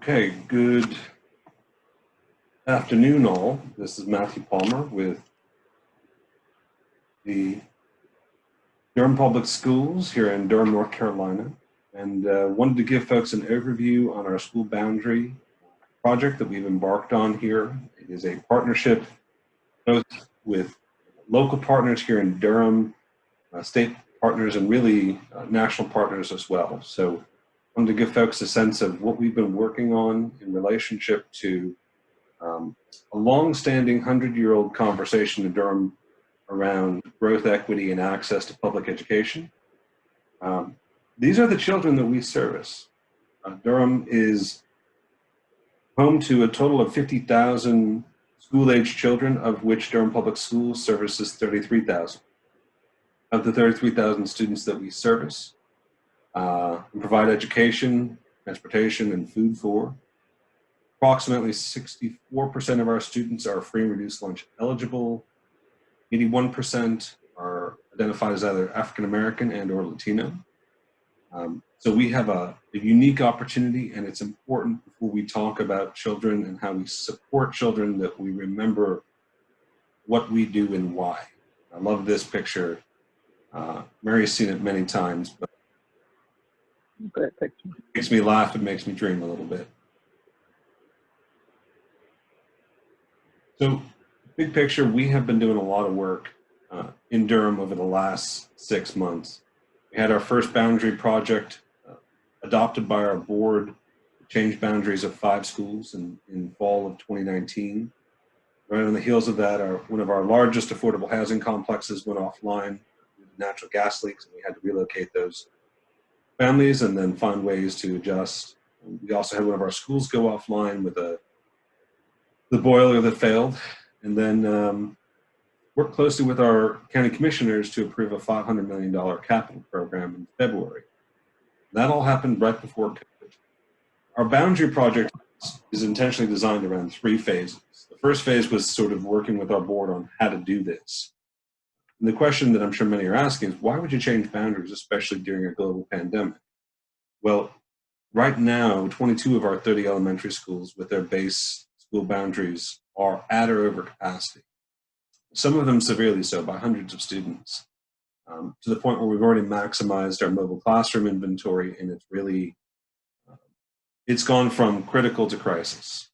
Okay, good afternoon all. This is Mathew Palmer with the Durham Public Schools here in Durham, North Carolina, and wanted to give folks an overview on our school boundary project that we've embarked on here. It is a partnership both with local partners here in Durham, state partners, and really national partners as well. So I wanted to give folks a sense of what we've been working on in relationship to a long-standing 100-year-old conversation in Durham around growth, equity, and access to public education. These are the children that we service. Durham is home to a total of 50,000 school-age children, of which Durham Public Schools services 33,000. Of the 33,000 students that we service, and provide education, transportation, and food for, approximately 64% of our students are free and reduced lunch eligible. 81% are identified as either African American and or Latino. So we have a unique opportunity, and it's important before we talk about children and how we support children that we remember what we do and why. I love this picture. Mary's seen it many times, but great picture. It makes me laugh, it makes me dream a little bit. So, big picture, we have been doing a lot of work in Durham over the last 6 months. We had our first boundary project adopted by our board to change boundaries of 5 schools in fall of 2019. Right on the heels of that, one of our largest affordable housing complexes went offline with natural gas leaks, and we had to relocate those families and then find ways to adjust. We also had one of our schools go offline with the boiler that failed, and then worked closely with our county commissioners to approve a $500 million capital program in February. That all happened right before COVID. Our boundary project is intentionally designed around 3 phases. The first phase was sort of working with our board on how to do this. And the question that I'm sure many are asking is, why would you change boundaries, especially during a global pandemic? Well, right now, 22 of our 30 elementary schools with their base school boundaries are at or over capacity. Some of them severely so, by hundreds of students, to the point where we've already maximized our mobile classroom inventory, and it's really, it's gone from critical to crisis.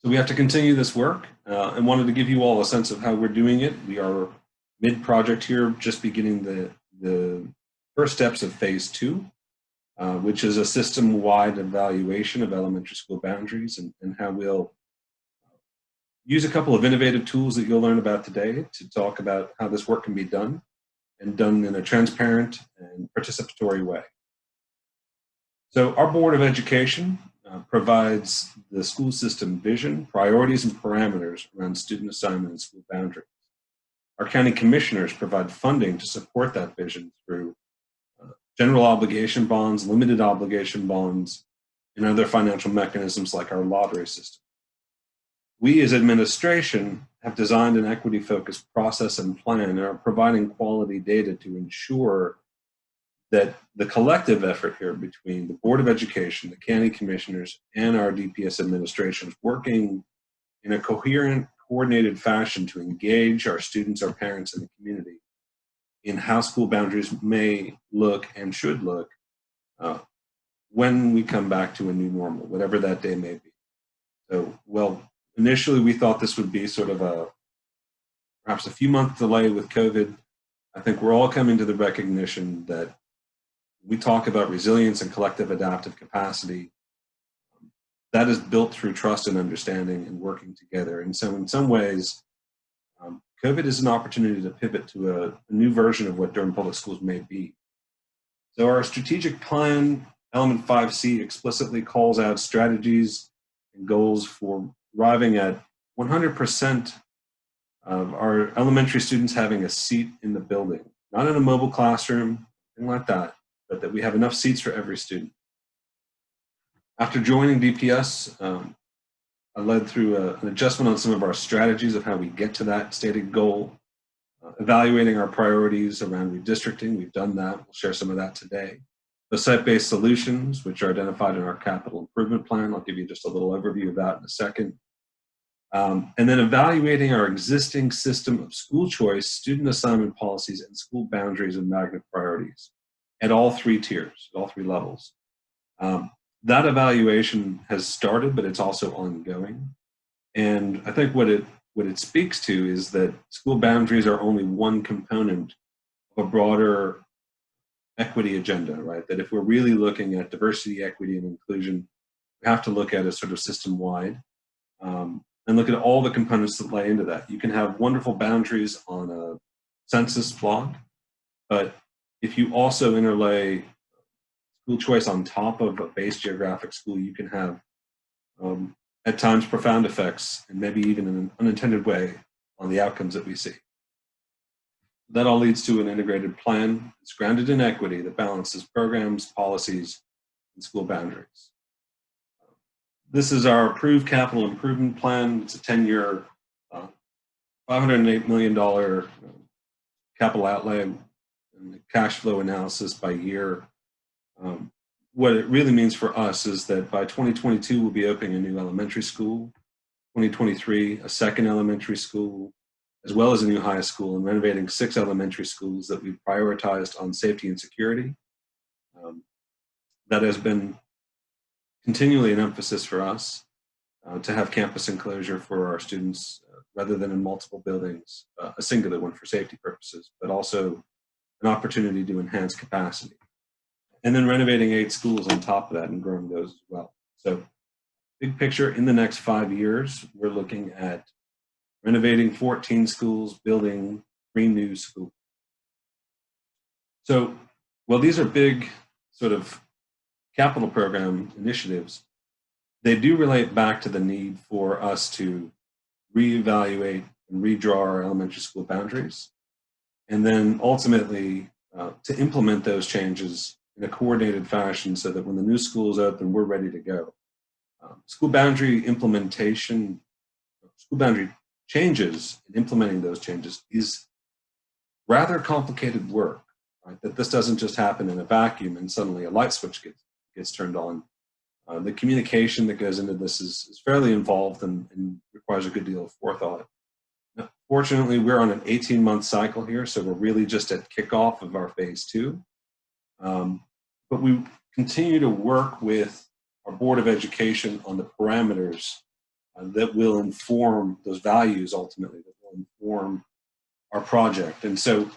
So we have to continue this work, and wanted to give you all a sense of how we're doing it. We are mid-project here, just beginning the first steps of phase 2, which is a system-wide evaluation of elementary school boundaries and how we'll use a couple of innovative tools that you'll learn about today to talk about how this work can be done, and done in a transparent and participatory way. So our Board of Education provides the school system vision, priorities, and parameters around student assignment and school boundaries. Our county commissioners provide funding to support that vision through general obligation bonds, limited obligation bonds, and other financial mechanisms like our lottery system. We as administration have designed an equity-focused process and plan and are providing quality data to ensure that the collective effort here between the Board of Education, the county commissioners, and our DPS administration is working in a coherent, coordinated fashion to engage our students, our parents, and the community in how school boundaries may look and should look when we come back to a new normal, whatever that day may be. So, well, initially we thought this would be sort of perhaps a few-month delay with COVID. I think we're all coming to the recognition that we talk about resilience and collective adaptive capacity. That is built through trust and understanding and working together. And so in some ways, COVID is an opportunity to pivot to a new version of what Durham Public Schools may be. So our strategic plan, element 5C, explicitly calls out strategies and goals for arriving at 100% of our elementary students having a seat in the building, not in a mobile classroom, anything like that, but that we have enough seats for every student. After joining DPS, I led through an adjustment on some of our strategies of how we get to that stated goal, evaluating our priorities around redistricting. We've done that. We'll share some of that today. The site-based solutions, which are identified in our capital improvement plan. I'll give you just a little overview of that in a second. And then evaluating our existing system of school choice, student assignment policies, and school boundaries and magnet priorities at all three tiers, at all three levels. That evaluation has started, but it's also ongoing. And I think what it speaks to is that school boundaries are only one component of a broader equity agenda, right? That if we're really looking at diversity, equity, and inclusion, we have to look at it sort of system-wide and look at all the components that lay into that. You can have wonderful boundaries on a census blog, but if you also interlay school choice on top of a base geographic school, you can have, at times, profound effects, and maybe even in an unintended way, on the outcomes that we see. That all leads to an integrated plan that's grounded in equity that balances programs, policies, and school boundaries. This is our approved capital improvement plan. It's a 10-year, $508 million capital outlay and cash flow analysis by year. What it really means for us is that by 2022, we'll be opening a new elementary school, 2023, a second elementary school, as well as a new high school, and renovating 6 elementary schools that we've prioritized on safety and security. That has been continually an emphasis for us to have campus enclosure for our students rather than in multiple buildings, a singular one for safety purposes, but also an opportunity to enhance capacity. And then renovating 8 schools on top of that and growing those as well. So big picture, in the next 5 years, we're looking at renovating 14 schools, building 3 new schools. So, well, these are big sort of capital program initiatives. They do relate back to the need for us to reevaluate and redraw our elementary school boundaries, and then ultimately to implement those changes in a coordinated fashion so that when the new school is open, we're ready to go. School boundary implementation, school boundary changes and implementing those changes is rather complicated work, right? That this doesn't just happen in a vacuum and suddenly a light switch gets turned on. The communication that goes into this is fairly involved and requires a good deal of forethought. Now, fortunately, we're on an 18-month cycle here, so we're really just at kickoff of our phase 2. But we continue to work with our Board of Education on the parameters that will inform those values ultimately, that will inform our project. And so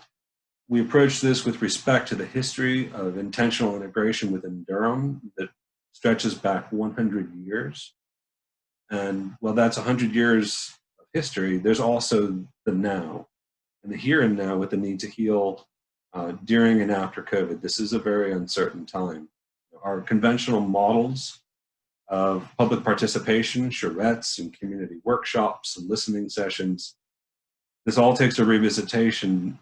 we approach this with respect to the history of intentional integration within Durham that stretches back 100 years. And while that's 100 years of history, there's also the now, and the here and now with the need to heal during and after COVID. This is a very uncertain time. Our conventional models of public participation, charrettes and community workshops and listening sessions, this all takes a revisitation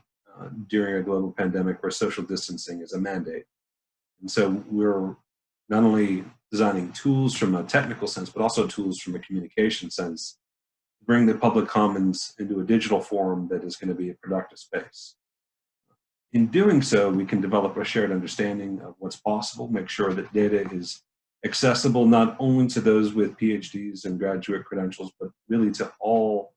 during a global pandemic where social distancing is a mandate. And so we're not only designing tools from a technical sense, but also tools from a communication sense to bring the public commons into a digital form that is going to be a productive space. In doing so, we can develop a shared understanding of what's possible, make sure that data is accessible not only to those with PhDs and graduate credentials, but really to all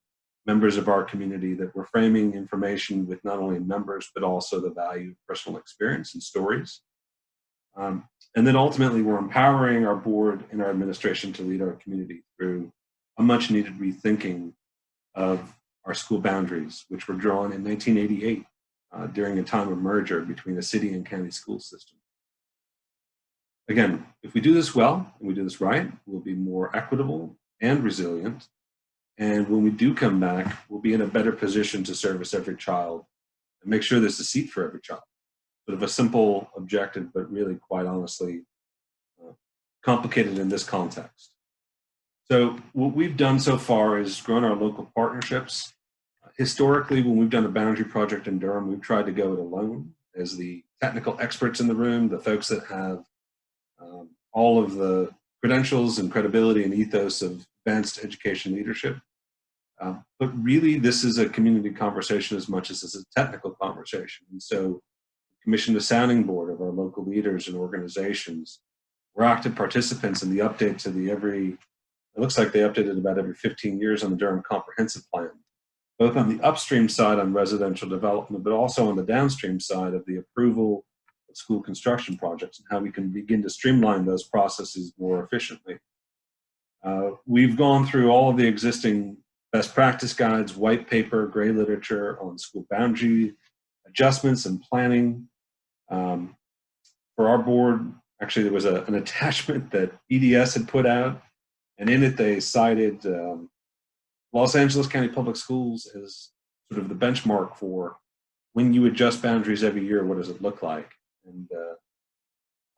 members of our community, that we're framing information with not only numbers, but also the value of personal experience and stories. And then ultimately, we're empowering our board and our administration to lead our community through a much needed rethinking of our school boundaries, which were drawn in 1988 during a time of merger between a city and county school system. Again, if we do this well and we do this right, we'll be more equitable and resilient. And when we do come back, we'll be in a better position to service every child and make sure there's a seat for every child. Sort of a simple objective, but really, quite honestly, complicated in this context. So what we've done so far is grown our local partnerships. Historically, when we've done a boundary project in Durham, we've tried to go it alone as the technical experts in the room, the folks that have all of the credentials and credibility and ethos of advanced education leadership. But really, this is a community conversation as much as it's a technical conversation. And so commissioned a sounding board of our local leaders and organizations. We're active participants in the update to it looks like they updated about every 15 years on the Durham Comprehensive Plan, both on the upstream side on residential development, but also on the downstream side of the approval of school construction projects and how we can begin to streamline those processes more efficiently. We've gone through all of the existing best practice guides, white paper, gray literature on school boundary adjustments and planning. For our board, actually there was an attachment that EDS had put out, and in it they cited Los Angeles County Public Schools as sort of the benchmark for when you adjust boundaries every year, what does it look like? And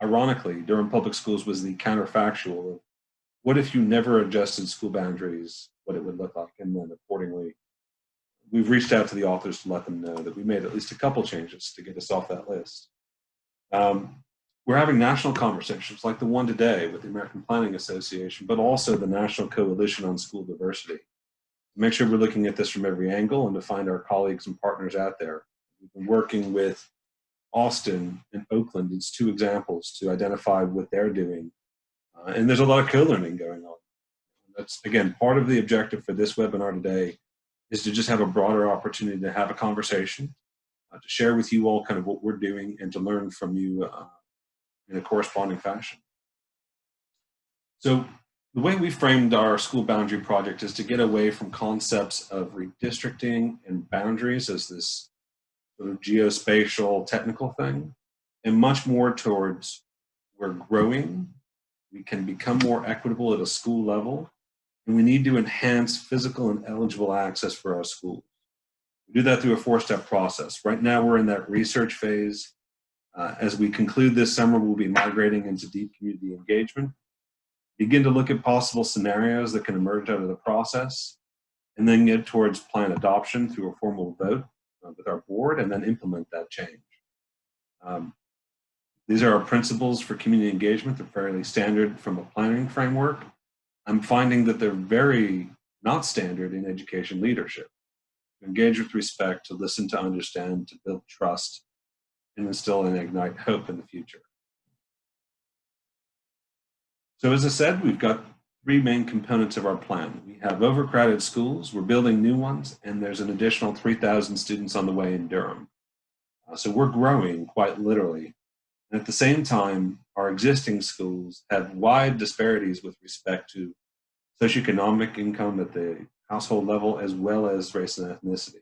ironically, Durham Public Schools was the counterfactual of what if you never adjusted school boundaries, what it would look like. And then accordingly, we've reached out to the authors to let them know that we made at least a couple changes to get us off that list. We're having national conversations like the one today with the American Planning Association, but also the National Coalition on School Diversity. Make sure we're looking at this from every angle and to find our colleagues and partners out there. We've been working with Austin and Oakland as two examples to identify what they're doing. And there's a lot of co-learning going on. That's, again, part of the objective for this webinar today is to just have a broader opportunity to have a conversation, to share with you all kind of what we're doing and to learn from you in a corresponding fashion. So the way we framed our school boundary project is to get away from concepts of redistricting and boundaries as this sort of geospatial technical thing, and much more towards we're growing, we can become more equitable at a school level, and we need to enhance physical and eligible access for our schools. We do that through a four-step process. Right now we're in that research phase. As we conclude this summer, we'll be migrating into deep community engagement, begin to look at possible scenarios that can emerge out of the process, and then get towards plan adoption through a formal vote with our board, and then implement that change. These are our principles for community engagement. They're fairly standard from a planning framework. I'm finding that they're very not standard in education leadership. To engage with respect, to listen, to understand, to build trust, and instill and ignite hope in the future. So as I said, we've got three main components of our plan. We have overcrowded schools, we're building new ones, and there's an additional 3,000 students on the way in Durham. So we're growing quite literally. And at the same time, our existing schools have wide disparities with respect to socioeconomic income at the household level, as well as race and ethnicity.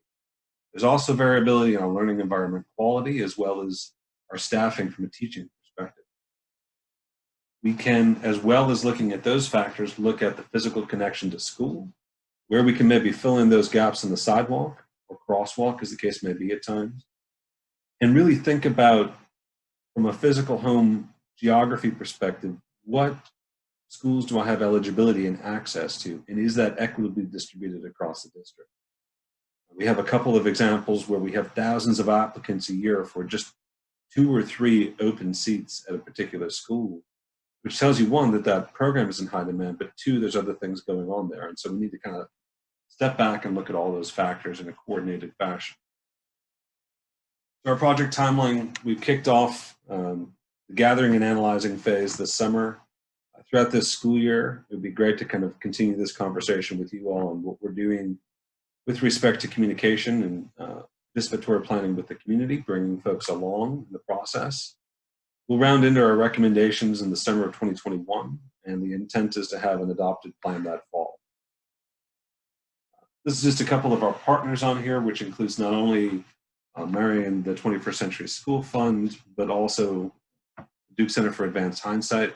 There's also variability in our learning environment quality, as well as our staffing from a teaching perspective. We can, as well as looking at those factors, look at the physical connection to school, where we can maybe fill in those gaps in the sidewalk or crosswalk, as the case may be at times, and really think about, from a physical home geography perspective, what schools do I have eligibility and access to, and is that equitably distributed across the district? We have a couple of examples where we have thousands of applicants a year for just 2 or 3 open seats at a particular school, which tells you, one, that that program is in high demand, but 2, there's other things going on there. And so we need to kind of step back and look at all those factors in a coordinated fashion. So our project timeline, we've kicked off the gathering and analyzing phase this summer. Throughout this school year, it would be great to kind of continue this conversation with you all on what we're doing with respect to communication and participatory planning with the community, bringing folks along in the process. We'll round into our recommendations in the summer of 2021, and the intent is to have an adopted plan that fall. This is just a couple of our partners on here, which includes not only Mary and the 21st Century School Fund, but also Duke Center for Advanced Hindsight,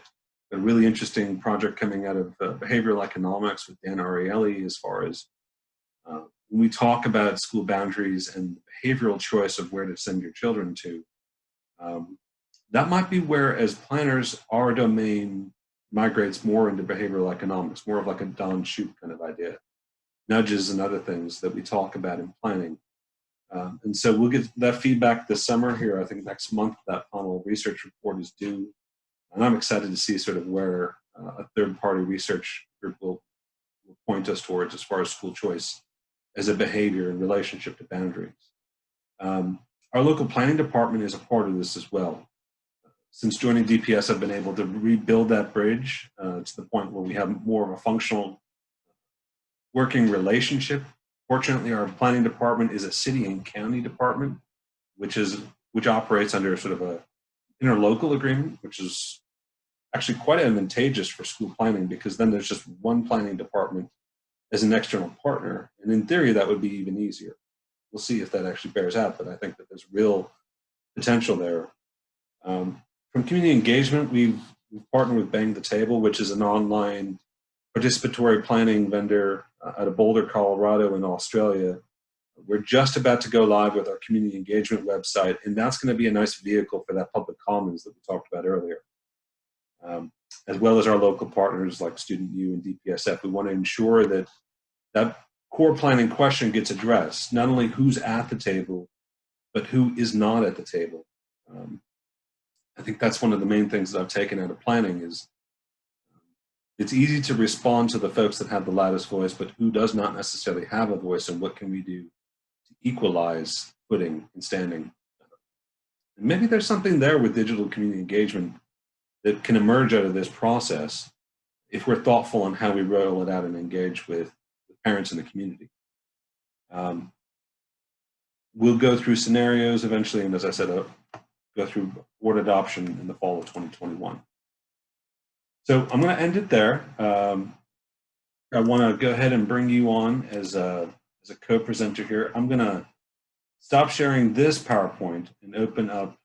a really interesting project coming out of behavioral economics with Dan Ariely, as far as when we talk about school boundaries and behavioral choice of where to send your children to. That might be where, as planners, our domain migrates more into behavioral economics, more of like a Don Shoup kind of idea, nudges and other things that we talk about in planning. And so we'll get that feedback this summer here. I think next month that final research report is due. And I'm excited to see sort of where a third-party research group will point us towards as far as school choice as a behavior in relationship to boundaries. Our local planning department is a part of this as well. Since joining DPS, I've been able to rebuild that bridge to the point where we have more of a functional working relationship. Fortunately, our planning department is a city and county department, which operates under sort of a interlocal agreement, which is actually quite advantageous for school planning, because then there's just one planning department as an external partner. And in theory, that would be even easier. We'll see if that actually bears out, but I think that there's real potential there. From community engagement, we've partnered with Bang the Table, which is an online participatory planning vendor out of Boulder, Colorado in Australia. We're just about to go live with our community engagement website, and that's going to be a nice vehicle for that public commons that we talked about earlier. As well as our local partners like Student U and DPSF. We want to ensure that that core planning question gets addressed, not only who's at the table, but who is not at the table. I think that's one of the main things that I've taken out of planning is it's easy to respond to the folks that have the loudest voice, but who does not necessarily have a voice, and what can we do to equalize footing and standing. And maybe there's something there with digital community engagement that can emerge out of this process if we're thoughtful on how we roll it out and engage with parents in the community. We'll go through scenarios eventually, and as I said, go through board adoption in the fall of 2021. So I'm going to end it there. I want to go ahead and bring you on as a co-presenter here. I'm going to stop sharing this PowerPoint and open up